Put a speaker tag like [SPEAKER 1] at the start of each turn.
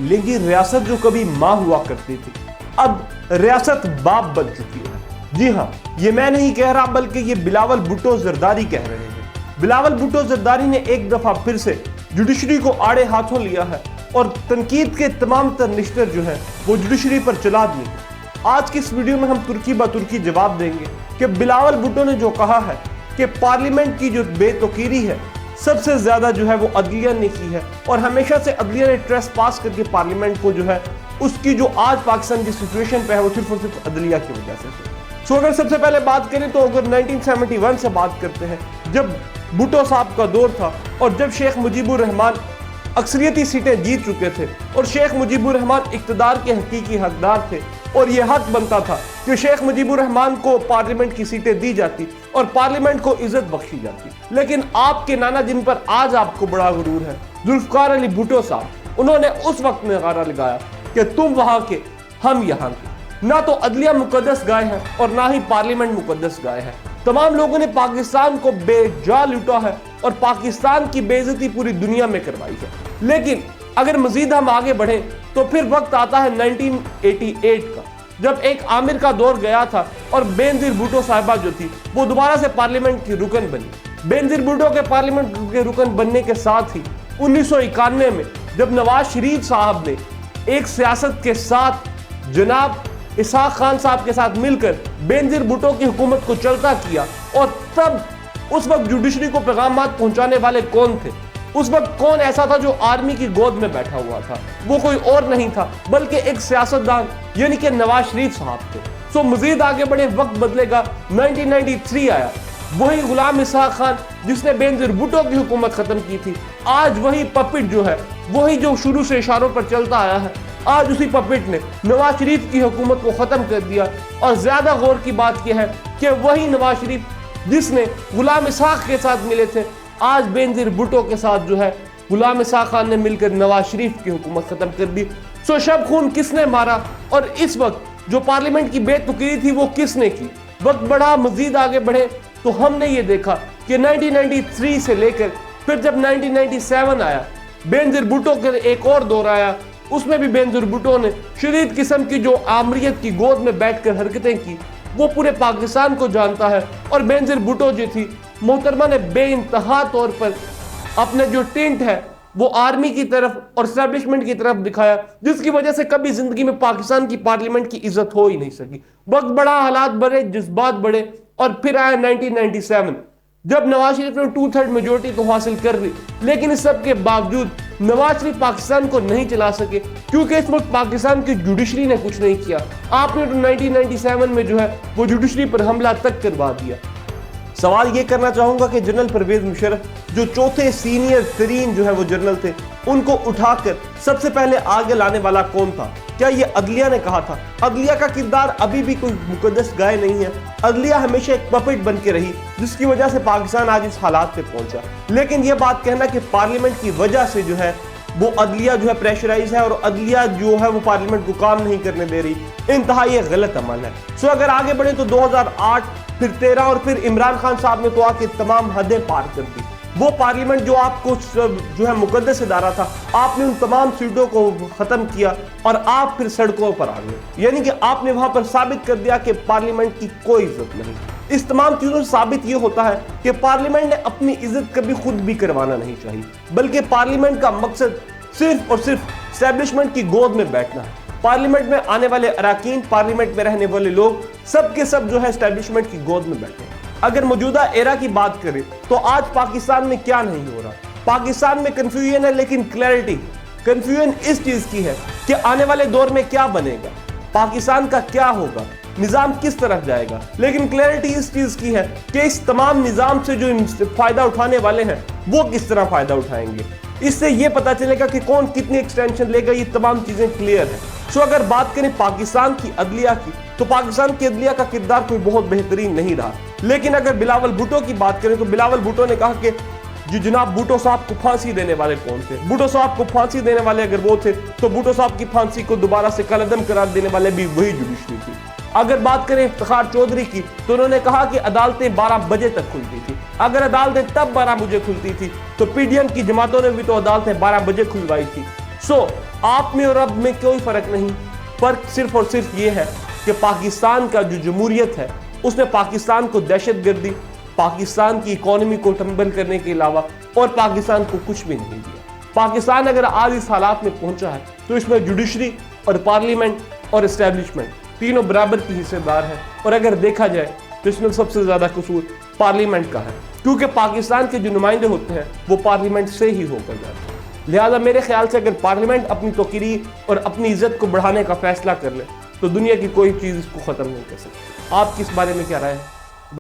[SPEAKER 1] लेकिन रियासत जो कभी माँ हुआ करती थी अब रियासत बाप बन चुकी है। जी हाँ, ये मैं नहीं कह रहा बल्कि ये बिलावल भुट्टो जरदारी कह रहे हैं। बिलावल भुट्टो जरदारी ने एक दफा फिर से जुडिशरी को आड़े हाथों लिया है और तनकीद के तमाम तर निश्तर जो है वो जुडिशरी पर चला दिए। आज की इस वीडियो में हम तुर्की ब तुर्की जवाब देंगे कि बिलावल भुट्टो ने जो कहा है कि पार्लियामेंट की जो बेतौकीरी है सबसे ज्यादा जो है वो अदलिया ने की है और हमेशा से अदलिया ने ट्रेस पास करके पार्लियामेंट को जो है उसकी जो आज पाकिस्तान की सिचुएशन पे है वो सिर्फ और सिर्फ अदलिया की वजह से। अगर सबसे पहले बात करें तो अगर 1971 से बात करते हैं जब भुट्टो साहब का दौर था और जब शेख मुजीबुर रहमान अक्सरियती सीटें जीत चुके थे और शेख मुजीबुर रहमान इक़्तिदार के हकीकी हकदार थे और यह हक बनता था कि शेख मुजीबुर रहमान को पार्लियामेंट की सीटें दी जाती और पार्लियामेंट को इज्जत बख्शी जाती। लेकिन आपके नाना जिन पर आज आपको बड़ा गुरूर है, जुल्फ़िकार अली भुट्टो साहब, उन्होंने उस वक्त में नारा लगाया कि तुम वहां के हम यहाँ के। ना तो अदलिया मुकद्दस गाय है और ना ही पार्लियामेंट मुकद्दस गाय है। तमाम लोगों ने पाकिस्तान को बेजा लूटा है और पाकिस्तान की बेइज्जती पूरी दुनिया में करवाई है। लेकिन अगर मजीद हम आगे बढ़ें तो फिर वक्त आता है 1988 का, जब एक आमिर का दौर गया था और बेनज़ीर भुट्टो साहिबा जो थी वो दोबारा से पार्लियामेंट की रुकन बनी। बेनज़ीर भुट्टो के पार्लियामेंट के रुकन बनने के साथ ही 1991 में जब नवाज शरीफ साहब ने एक सियासत के साथ जनाब इसहाक खान साहब के साथ मिलकर बेनज़ीर भुट्टो की हुकूमत को चलता किया और तब उस वक्त जुडिशरी को पैगामात पहुंचाने वाले कौन थे? उस वक्त कौन ऐसा था जो आर्मी की गोद में बैठा हुआ था? वो कोई और नहीं था बल्कि एक सियासतदान यानी कि नवाज शरीफ साहब थे। मजीद आगे बढ़े, वक्त बदलेगा, 1993 आया, वही गुलाम इसहाक खान जिसने बेनज़ीर भुट्टो की हुकूमत खत्म की थी, आज वही पपिट जो है, वही जो शुरू से इशारों पर चलता आया है, आज उसी पपिट ने नवाज शरीफ की हुकूमत को खत्म कर दिया। और ज्यादा गौर की बात यह है कि वही नवाज शरीफ जिसने गुलाम इसहाक के साथ मिले थे, आज बेनज़ीर भुट्टो के साथ जो है गुलाम इसहाक खान ने मिलकर नवाज शरीफ की हुकूमत खत्म कर दी। शब खून किसने मारा और इस वक्त जो पार्लियामेंट की बेतुकीरी थी वो किसने की? वक्त बढ़ा, मजीद आगे बढ़े तो हमने ये देखा कि 1993 से लेकर फिर जब 1997 आया, बेनज़ीर भुट्टो के एक और दौर आया, उसमें भी बेनज़ीर भुट्टो ने शदीद किस्म की जो आमरीत की गोद में बैठकर हरकतें की वो पूरे पाकिस्तान को जानता है। और बेनज़ीर भुट्टो जो थी, मोहतरमा ने बेइंतहा तौर पर अपने जो टिंट है वो आर्मी की तरफ और एस्टैब्लिशमेंट की तरफ दिखाया, जिसकी वजह से कभी जिंदगी में पाकिस्तान की पार्लियामेंट की इज्जत हो ही नहीं सकी। वक्त बड़ा, हालात बढ़े, जज्बात बढ़े और फिर आया 1997 जब नवाज शरीफ ने 2/3 मेजोरिटी तो हासिल कर ली। लेकिन इस सब के बावजूद नवाज शरीफ पाकिस्तान को नहीं चला सके क्योंकि इस वक्त पाकिस्तान की जुडिशरी ने कुछ नहीं किया। आपने तो 1997 में जो है वो जुडिशरी पर हमला तक करवा दिया। सवाल ये करना चाहूंगा कि जनरल परवेज मुशर्रफ जो चौथे सीनियर तरीन जो है वो जनरल थे, उनको उठाकर सबसे पहले आगे लाने वाला कौन था? क्या ये अदलिया ने कहा था? अदलिया का किरदार अभी भी कोई मुकद्दस गाय नहीं है। अदलिया हमेशा एक पपेट बन के रही जिसकी वजह से पाकिस्तान आज इस हालात पे पहुंचा। लेकिन ये बात कहना कि पार्लियामेंट की वजह से जो है वो अदलिया जो है प्रेशराइज है और अदलिया जो है वो पार्लियामेंट को काम नहीं करने दे रही, इंतहा ये गलत अमल है। अगर आगे बढ़े तो 2008 फिर 13 और फिर इमरान खान साहब ने तो आके तमाम हदें पार कर दी। वो पार्लियामेंट जो आपको जो है मुकद्दस इदारा था, आपने उन तमाम सीटों को खत्म किया और आप फिर सड़कों पर आ गए। यानी कि आपने वहां पर साबित कर दिया कि पार्लियामेंट की कोई इज्जत नहीं। इस तमाम चीजों से साबित ये होता है कि पार्लियामेंट ने अपनी इज्जत कभी खुद भी करवाना नहीं चाहिए, बल्कि पार्लियामेंट का मकसद सिर्फ और सिर्फ एस्टैब्लिशमेंट की गोद में बैठना है। पार्लियामेंट में आने वाले अराकीन, पार्लियामेंट में रहने वाले लोग सब के सब जो है एस्टैब्लिशमेंट की गोद में बैठे। अगर मौजूदा एरा की बात करें तो आज पाकिस्तान में क्या नहीं हो रहा? पाकिस्तान में कंफ्यूजन है, लेकिन क्लैरिटी। कंफ्यूजन इस चीज की है कि आने वाले दौर में क्या बनेगा, पाकिस्तान का क्या होगा, निजाम किस तरफ जाएगा। लेकिन क्लैरिटी इस चीज की है कि इस तमाम निजाम से जो फायदा उठाने वाले हैं वो किस तरह फायदा उठाएंगे। इससे ये पता चलेगा कि कौन कितनी एक्सटेंशन लेगा। ये तमाम चीजें क्लियर है। अगर बात करें पाकिस्तान की अदलिया की तो पाकिस्तान की अदलिया का किरदार कोई बहुत बेहतरीन नहीं रहा। लेकिन अगर बिलावल भुट्टो की बात करें तो बिलावल भुट्टो ने कहा कि जी जनाब भुट्टो साहब को फांसी देने वाले कौन थे? भुट्टो साहब को फांसी देने वाले अगर वो थे तो भुट्टो साहब की फांसी को दोबारा से कलअदम करार देने वाले भी वही जुडिशरी थी। अगर बात करें इफ्तिखार चौधरी की तो उन्होंने कहा कि अदालतें 12 बजे तक खुलती थी। अगर अदालतें तब 12 बजे खुलती थी तो पीडीएम की जमातों ने भी तो अदालतें 12 बजे खुलवाई थी। سو آپ میں اور اب میں کوئی فرق نہیں، فرق صرف اور صرف یہ ہے کہ پاکستان کا جو جمہوریت ہے اس نے پاکستان کو دہشت گردی، پاکستان کی اکانومی کو ٹمبل کرنے کے علاوہ اور پاکستان کو کچھ بھی نہیں دیا۔ پاکستان اگر آج اس حالات میں پہنچا ہے تو اس میں جوڈیشری اور پارلیمنٹ اور اسٹیبلشمنٹ تینوں برابر کی حصے دار ہیں، اور اگر دیکھا جائے تو اس میں سب سے زیادہ قصور پارلیمنٹ کا ہے، کیونکہ پاکستان کے جو نمائندے ہوتے ہیں وہ پارلیمنٹ سے ہی ہو کر جاتے ہیں۔ لہٰذا میرے خیال سے اگر پارلیمنٹ اپنی توقیری اور اپنی عزت کو بڑھانے کا فیصلہ کر لے تو دنیا کی کوئی چیز اس کو ختم نہیں کر سکتی۔ آپ کی اس بارے میں کیا رائے ہے؟